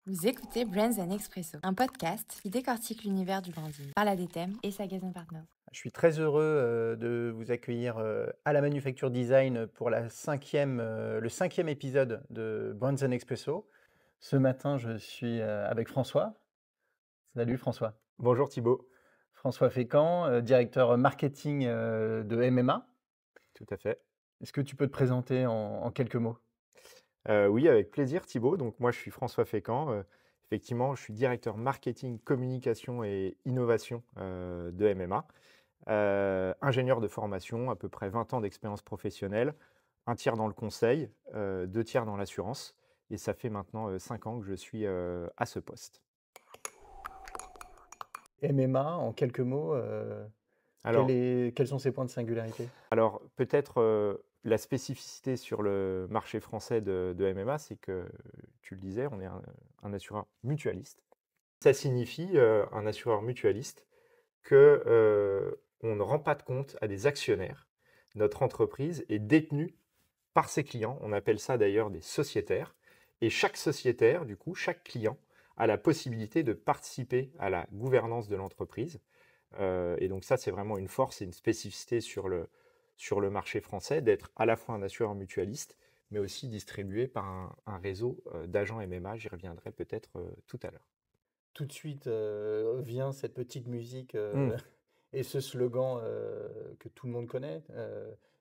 Vous écoutez Brands and Expresso, un podcast qui décortique l'univers du branding par l'ADTEM et sa Partners. Je suis très heureux de vous accueillir à la Manufacture Design pour le 5e épisode de Brands and Expresso. Ce matin, je suis avec François. Salut François. Bonjour Thibaut. François Fécamp, directeur marketing de MMA. Tout à fait. Est-ce que tu peux te présenter en quelques mots? Oui, avec plaisir Thibaut. Donc moi, je suis François Fécamp. Effectivement, je suis directeur marketing, communication et innovation de MMA. Ingénieur de formation, à peu près 20 ans d'expérience professionnelle, un tiers dans le conseil, 2 tiers dans l'assurance. Et ça fait maintenant 5 ans que je suis à ce poste. MMA, en quelques mots, Alors, quels sont ses points de singularité? alors peut-être la spécificité sur le marché français de MMA, c'est que, tu le disais, on est un assureur mutualiste. Ça signifie, un assureur mutualiste, que, on ne rend pas de compte à des actionnaires. Notre entreprise est détenue par ses clients. On appelle ça d'ailleurs des sociétaires. Et chaque sociétaire, du coup, chaque client, a la possibilité de participer à la gouvernance de l'entreprise. Et donc ça, c'est vraiment une force et une spécificité sur le marché français, d'être à la fois un assureur mutualiste, mais aussi distribué par un réseau d'agents MMA. J'y reviendrai peut-être tout à l'heure. Tout de suite vient cette petite musique Mmh. et ce slogan que tout le monde connaît,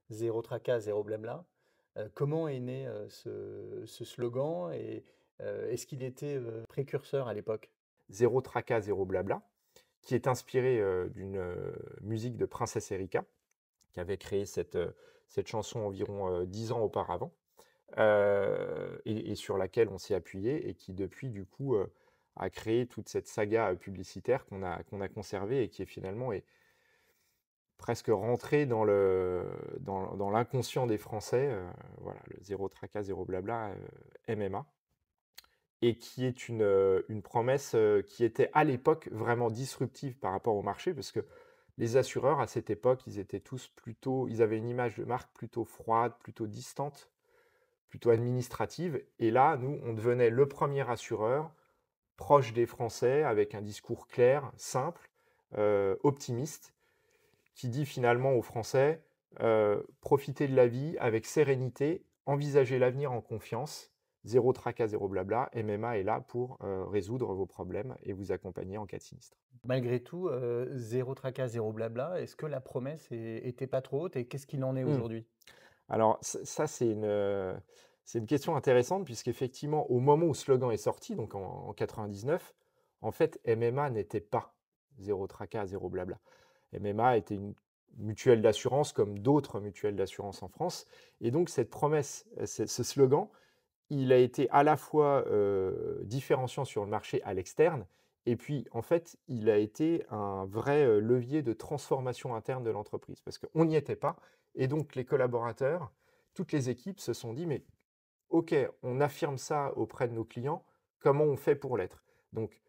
zéro tracas, zéro blabla. Comment est né ce slogan et est-ce qu'il était précurseur à l'époque? Zéro tracas, zéro blabla, qui est inspiré d'une musique de Princesse Erika, qui avait créé cette chanson environ 10 ans auparavant, et sur laquelle on s'est appuyé et qui depuis du coup a créé toute cette saga publicitaire qu'on a conservée et qui est finalement est presque rentrée dans l'inconscient des Français, voilà, le zéro tracas, zéro blabla, MMA, et qui est une promesse qui était à l'époque vraiment disruptive par rapport au marché, parce que les assureurs à cette époque, ils étaient tous plutôt, ils avaient une image de marque plutôt froide, plutôt distante, plutôt administrative. Et là, nous, on devenait le premier assureur proche des Français, avec un discours clair, simple, optimiste, qui dit finalement aux Français, profitez de la vie avec sérénité, envisagez l'avenir en confiance, zéro tracas, zéro blabla, MMA est là pour résoudre vos problèmes et vous accompagner en cas de sinistre. Malgré tout, zéro tracas, zéro blabla, est-ce que la promesse était pas trop haute et qu'est-ce qu'il en est Hmm. aujourd'hui? Alors ça, c'est une question intéressante, puisqu'effectivement, au moment où ce slogan est sorti, donc en 99, en fait, MMA n'était pas zéro tracas, zéro blabla. MMA était une mutuelle d'assurance comme d'autres mutuelles d'assurance en France. Et donc, cette promesse, ce slogan, il a été à la fois différenciant sur le marché à l'externe, et puis en fait, il a été un vrai levier de transformation interne de l'entreprise, parce qu'on n'y était pas. Et donc, les collaborateurs, toutes les équipes se sont dit, mais OK, on affirme ça auprès de nos clients, comment on fait pour l'être? Donc,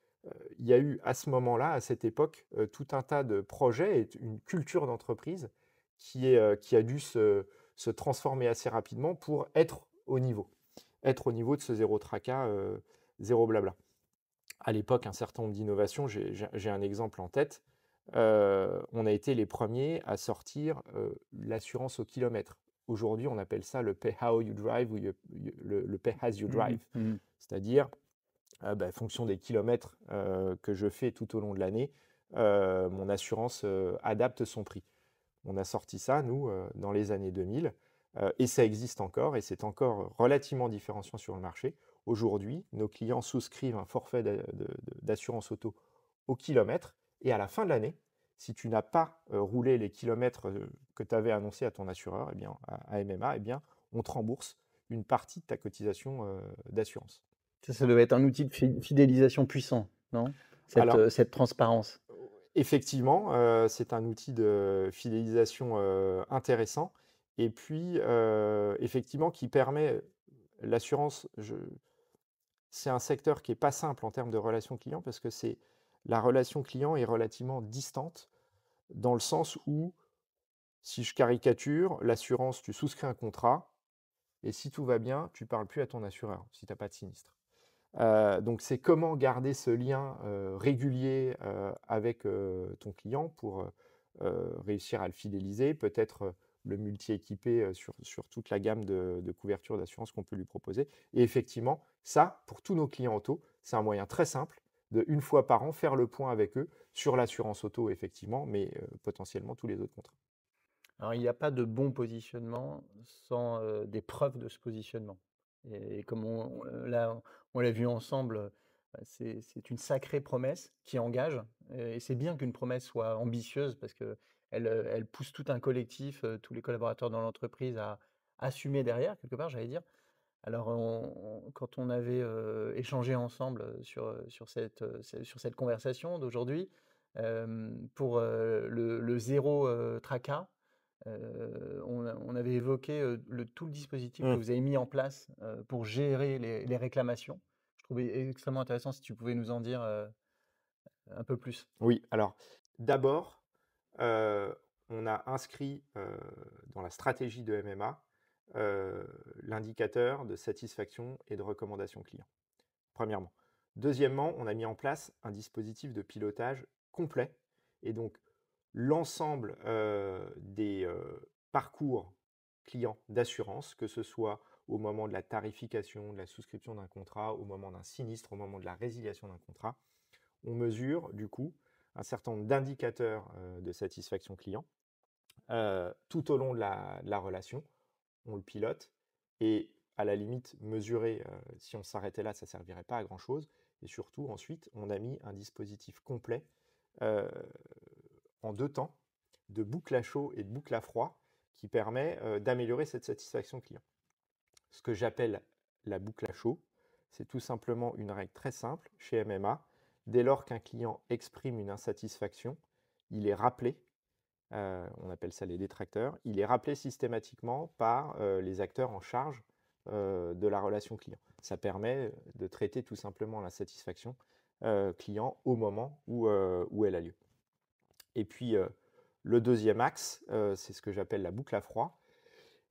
il y a eu à ce moment-là, à cette époque, tout un tas de projets et une culture d'entreprise qui a dû se transformer assez rapidement pour être au niveau de ce zéro tracas, zéro blabla. À l'époque, un certain nombre d'innovations, j'ai un exemple en tête. On a été les premiers à sortir l'assurance au kilomètre. Aujourd'hui, on appelle ça le Pay How You Drive ou le Pay As You Mmh. Drive. Mmh. C'est-à-dire, fonction des kilomètres que je fais tout au long de l'année, mon assurance adapte son prix. On a sorti ça, nous, dans les années 2000, et ça existe encore, et c'est encore relativement différenciant sur le marché. Aujourd'hui, nos clients souscrivent un forfait d'assurance auto au kilomètre, et à la fin de l'année, si tu n'as pas roulé les kilomètres que tu avais annoncés à ton assureur, eh bien, à MMA, eh bien, on te rembourse une partie de ta cotisation d'assurance. Ça doit être un outil de fidélisation puissant, non? Alors, Cette transparence. effectivement, c'est un outil de fidélisation intéressant, et puis effectivement qui permet l'assurance. C'est un secteur qui est pas simple en termes de relation client, parce que la relation client est relativement distante, dans le sens où, si je caricature, l'assurance, tu souscris un contrat et si tout va bien, tu parles plus à ton assureur si tu as pas de sinistre. Donc, c'est comment garder ce lien régulier avec ton client pour réussir à le fidéliser, peut-être le multi-équiper sur toute la gamme de couverture d'assurance qu'on peut lui proposer. Et effectivement, ça, pour tous nos clients auto, c'est un moyen très simple de, une fois par an, faire le point avec eux sur l'assurance auto, effectivement, mais potentiellement tous les autres contrats. Alors, il n'y a pas de bon positionnement sans des preuves de ce positionnement. Et comme on l'a vu ensemble, c'est une sacrée promesse qui engage. Et c'est bien qu'une promesse soit ambitieuse parce qu'elle pousse tout un collectif, tous les collaborateurs dans l'entreprise à assumer derrière, quelque part, j'allais dire. Alors, quand on avait échangé ensemble sur cette conversation d'aujourd'hui, pour le zéro tracas, on avait évoqué tout le dispositif que Mmh. vous avez mis en place pour gérer les réclamations. Je trouvais extrêmement intéressant si tu pouvais nous en dire un peu plus. Oui, alors d'abord, heu, on a inscrit dans la stratégie de MMA l'indicateur de satisfaction et de recommandation client, premièrement. Deuxièmement, on a mis en place un dispositif de pilotage complet et donc l'ensemble des parcours clients d'assurance, que ce soit au moment de la tarification, de la souscription d'un contrat, au moment d'un sinistre, au moment de la résiliation d'un contrat, on mesure du coup un certain nombre d'indicateurs de satisfaction client tout au long de la relation. On le pilote et à la limite, mesurer, si on s'arrêtait là, ça ne servirait pas à grand-chose. Et surtout, ensuite, on a mis un dispositif complet euh, en 2 temps de boucle à chaud et de boucle à froid qui permet d'améliorer cette satisfaction client. Ce que j'appelle la boucle à chaud, c'est tout simplement une règle très simple chez MMA. Dès lors qu'un client exprime une insatisfaction, il est rappelé, on appelle ça les détracteurs, il est rappelé systématiquement par les acteurs en charge de la relation client. Ça permet de traiter tout simplement l'insatisfaction client au moment où elle a lieu. Et puis, le deuxième axe, c'est ce que j'appelle la boucle à froid.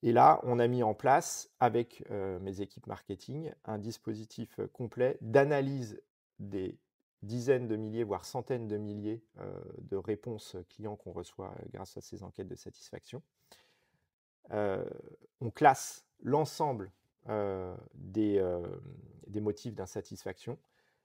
Et là, on a mis en place, avec mes équipes marketing, un dispositif complet d'analyse des dizaines de milliers, voire centaines de milliers de réponses clients qu'on reçoit grâce à ces enquêtes de satisfaction. On classe l'ensemble des motifs d'insatisfaction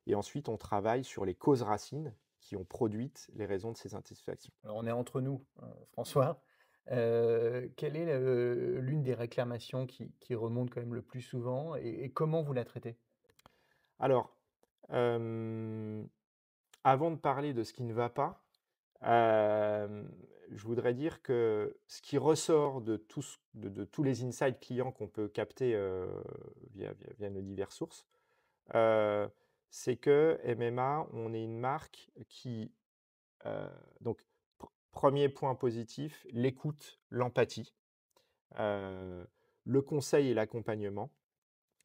et ensuite on travaille sur les causes racines qui ont produit les raisons de ces insatisfactions. Alors, on est entre nous, François. Quelle est l'une des réclamations qui remonte quand même le plus souvent et comment vous la traitez? Alors, avant de parler de ce qui ne va pas, je voudrais dire que ce qui ressort de tous les insights clients qu'on peut capter via nos diverses sources, heu, c'est que MMA, on est une marque qui, donc premier point positif, l'écoute, l'empathie, heu, le conseil et l'accompagnement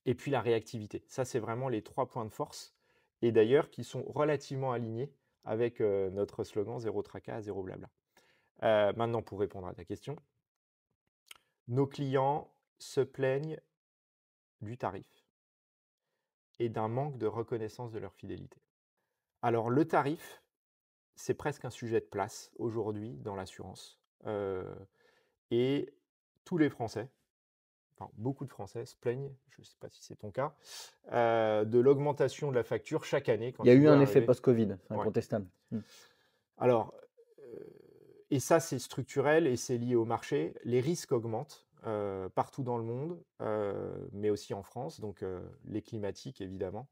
et puis la réactivité. Ça, c'est vraiment les 3 points de force et d'ailleurs qui sont relativement alignés avec notre slogan zéro tracas, zéro blabla. Maintenant, pour répondre à ta question, nos clients se plaignent du tarif et d'un manque de reconnaissance de leur fidélité. Alors, le tarif, c'est presque un sujet de place aujourd'hui dans l'assurance. Et tous les Français, enfin beaucoup de Français se plaignent, je ne sais pas si c'est ton cas, de l'augmentation de la facture chaque année Il y a quand ils eu voient un effet arriver. post-Covid, c'est Ouais. incontestable. Alors, et ça, c'est structurel et c'est lié au marché. Les risques augmentent partout dans le monde, mais aussi en France. Donc, les climatiques, évidemment.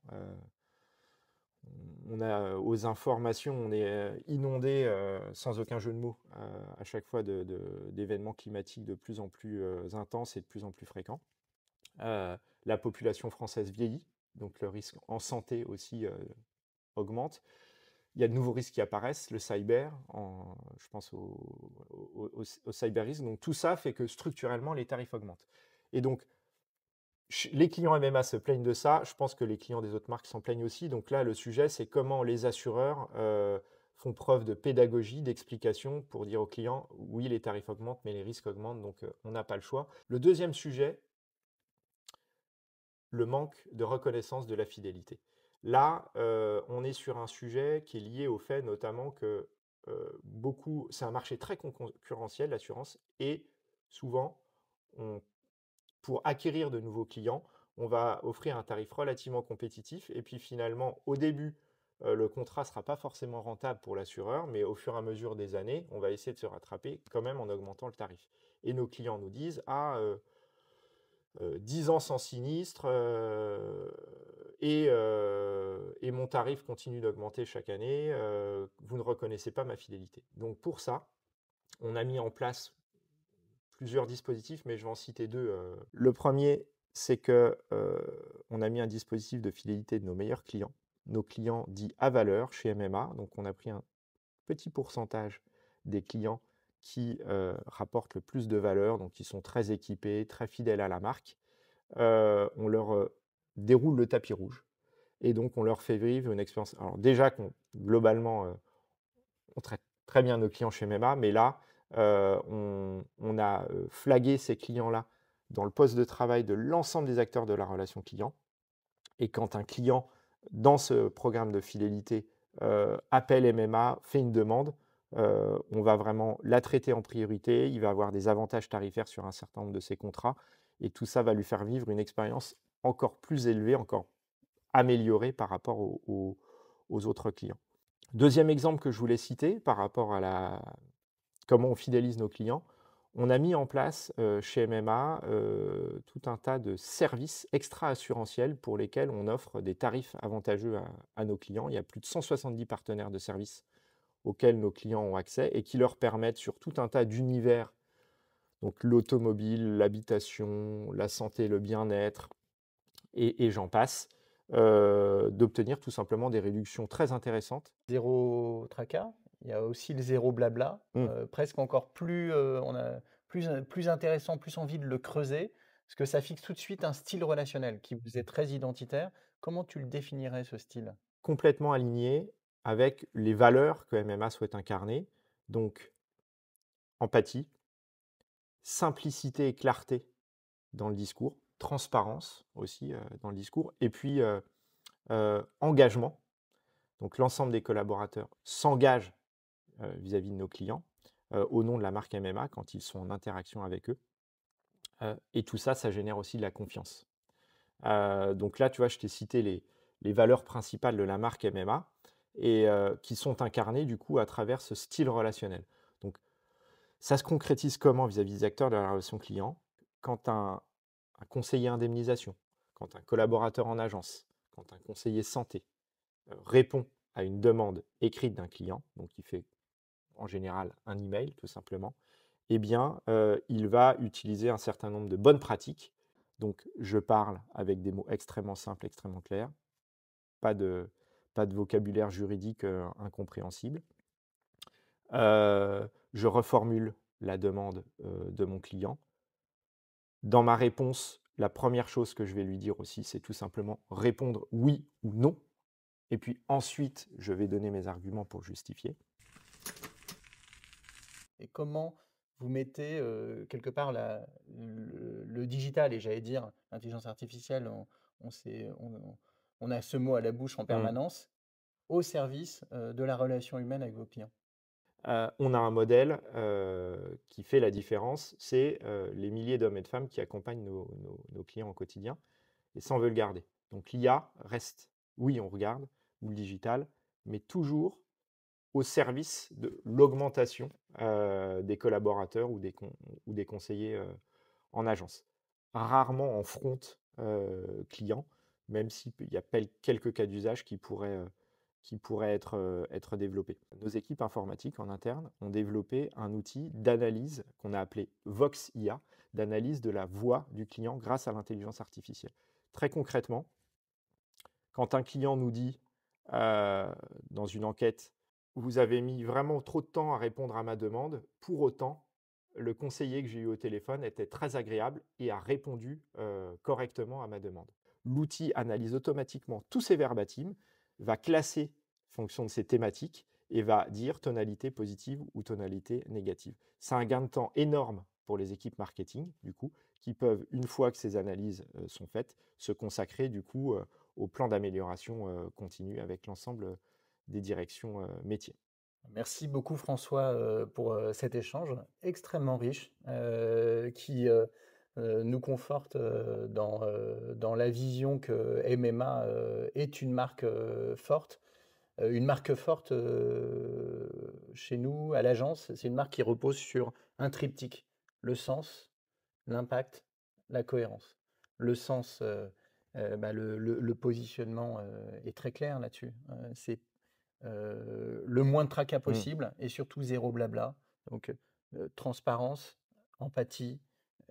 On a aux informations, on est inondé, sans aucun jeu de mots, à chaque fois d'événements climatiques de plus en plus intenses et de plus en plus fréquents. La population française vieillit, donc le risque en santé aussi augmente. Il y a de nouveaux risques qui apparaissent, le cyber, je pense au cyber risque. Donc tout ça fait que structurellement, les tarifs augmentent. Et donc, les clients MMA se plaignent de ça. Je pense que les clients des autres marques s'en plaignent aussi. Donc là, le sujet, c'est comment les assureurs font preuve de pédagogie, d'explication pour dire aux clients, oui, les tarifs augmentent, mais les risques augmentent, donc on n'a pas le choix. Le deuxième sujet, le manque de reconnaissance de la fidélité. Là, on est sur un sujet qui est lié au fait notamment que c'est un marché très concurrentiel, l'assurance, et souvent, on pour acquérir de nouveaux clients, on va offrir un tarif relativement compétitif et puis finalement, au début, le contrat ne sera pas forcément rentable pour l'assureur, mais au fur et à mesure des années, on va essayer de se rattraper quand même en augmentant le tarif. Et nos clients nous disent: «Ah, 10 ans sans sinistre, et mon tarif continue d'augmenter chaque année, vous ne reconnaissez pas ma fidélité». Donc pour ça, on a mis en place plusieurs dispositifs, mais je vais en citer 2. Le premier, c'est que, on a mis un dispositif de fidélité de nos meilleurs clients, nos clients dits à valeur chez MMA. Donc on a pris un petit pourcentage des clients qui, rapportent le plus de valeur, donc qui sont très équipés, très fidèles à la marque. On leur, déroule le tapis rouge et donc on leur fait vivre une expérience, alors déjà globalement, on traite très bien nos clients chez MMA, mais là, on a, flagué ces clients-là dans le poste de travail de l'ensemble des acteurs de la relation client. Et quand un client, dans ce programme de fidélité, appelle MMA, fait une demande, on va vraiment la traiter en priorité. Il va avoir des avantages tarifaires sur un certain nombre de ses contrats et tout ça va lui faire vivre une expérience encore plus élevée, encore améliorée par rapport aux autres clients. Deuxième exemple que je voulais citer par rapport à comment on fidélise nos clients, on a mis en place, chez MMA, tout un tas de services extra-assurantiels pour lesquels on offre des tarifs avantageux à nos clients. Il y a plus de 170 partenaires de services auxquels nos clients ont accès et qui leur permettent sur tout un tas d'univers, donc l'automobile, l'habitation, la santé, le bien-être et j'en passe, d'obtenir tout simplement des réductions très intéressantes. Zéro tracas, il y a aussi le zéro blabla, Mmh. presque encore plus, on a plus intéressant, plus envie de le creuser, parce que ça fixe tout de suite un style relationnel qui vous est très identitaire. Comment tu le définirais ce style? Complètement aligné avec les valeurs que MMA souhaite incarner, donc empathie, simplicité et clarté dans le discours, transparence aussi, dans le discours et puis, engagement. Donc l'ensemble des collaborateurs s'engagent, vis-à-vis de nos clients, au nom de la marque MMA quand ils sont en interaction avec eux, et tout ça, ça génère aussi de la confiance. Donc là, tu vois, je t'ai cité les valeurs principales de la marque MMA et qui sont incarnées du coup à travers ce style relationnel. Donc ça se concrétise comment vis-à-vis des acteurs de la relation client? Quand un conseiller indemnisation, quand un collaborateur en agence, quand un conseiller santé, répond à une demande écrite d'un client, donc il fait en général un email tout simplement, eh bien, il va utiliser un certain nombre de bonnes pratiques. Donc je parle avec des mots extrêmement simples, extrêmement clairs, pas de pas de vocabulaire juridique, incompréhensible. Je reformule la demande, de mon client. Dans ma réponse, la première chose que je vais lui dire aussi, c'est tout simplement répondre oui ou non et puis ensuite, je vais donner mes arguments pour justifier. Et comment vous mettez, quelque part le digital et j'allais dire l'intelligence artificielle, on a ce mot à la bouche en Mmh. permanence, au service, de la relation humaine avec vos clients? On a un modèle, qui fait la différence, c'est, les milliers d'hommes et de femmes qui accompagnent nos clients au quotidien et ça, on veut le garder. Donc l'IA reste, oui, on regarde, ou le digital, mais toujours au service de l'augmentation, des collaborateurs ou des conseillers, en agence. Rarement en front, client, même s'il y a quelques cas d'usage qui pourraient être développés. Nos équipes informatiques en interne ont développé un outil d'analyse qu'on a appelé Vox IA, d'analyse de la voix du client grâce à l'intelligence artificielle. Très concrètement, quand un client nous dit, dans une enquête: «Vous avez mis vraiment trop de temps à répondre à ma demande», pour autant, le conseiller que j'ai eu au téléphone était très agréable et a répondu, correctement à ma demande. L'outil analyse automatiquement tous ces verbatims, va classer en fonction de ces thématiques et va dire tonalité positive ou tonalité négative. C'est un gain de temps énorme pour les équipes marketing, du coup, qui peuvent, une fois que ces analyses, sont faites, se consacrer du coup, au plan d'amélioration continue avec l'ensemble des directions métiers. Merci beaucoup François pour cet échange extrêmement riche qui nous conforte dans la vision que MMA est une marque forte chez nous à l'agence. C'est une marque qui repose sur un triptyque, le sens, l'impact, la cohérence. Le sens, le positionnement est très clair là-dessus. C'est le moins de tracas Mmh. possible et surtout zéro blabla. Donc, transparence, empathie,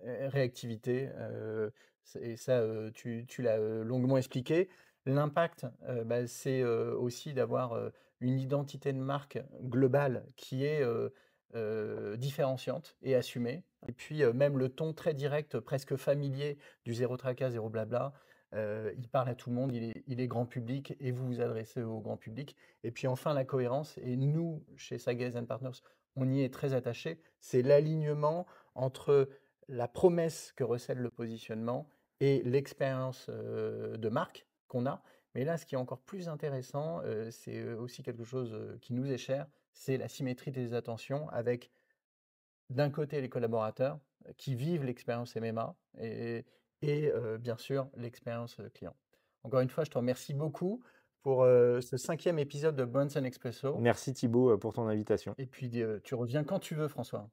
réactivité, et ça, tu l'as longuement expliqué. L'impact, c'est aussi d'avoir une identité de marque globale qui est différenciante et assumée. Et puis, même le ton très direct, presque familier du zéro tracas, zéro blabla, il parle à tout le monde, il est grand public et vous vous adressez au grand public. Et puis enfin, la cohérence, et nous, chez Sagaez & Partners, on y est très attaché, c'est l'alignement entre la promesse que recèle le positionnement et l'expérience de marque qu'on a. Mais là, ce qui est encore plus intéressant, c'est aussi quelque chose qui nous est cher, c'est la symétrie des attentions avec d'un côté les collaborateurs qui vivent l'expérience MMA et bien sûr l'expérience client. Encore une fois, je te remercie beaucoup pour ce 5e épisode de Brands & Expresso. Merci Thibaut pour ton invitation. Et puis tu reviens quand tu veux, François.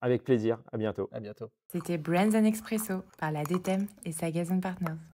Avec plaisir, à bientôt. À bientôt. C'était Brands & Expresso par la DTEM et Sagaez & Partners.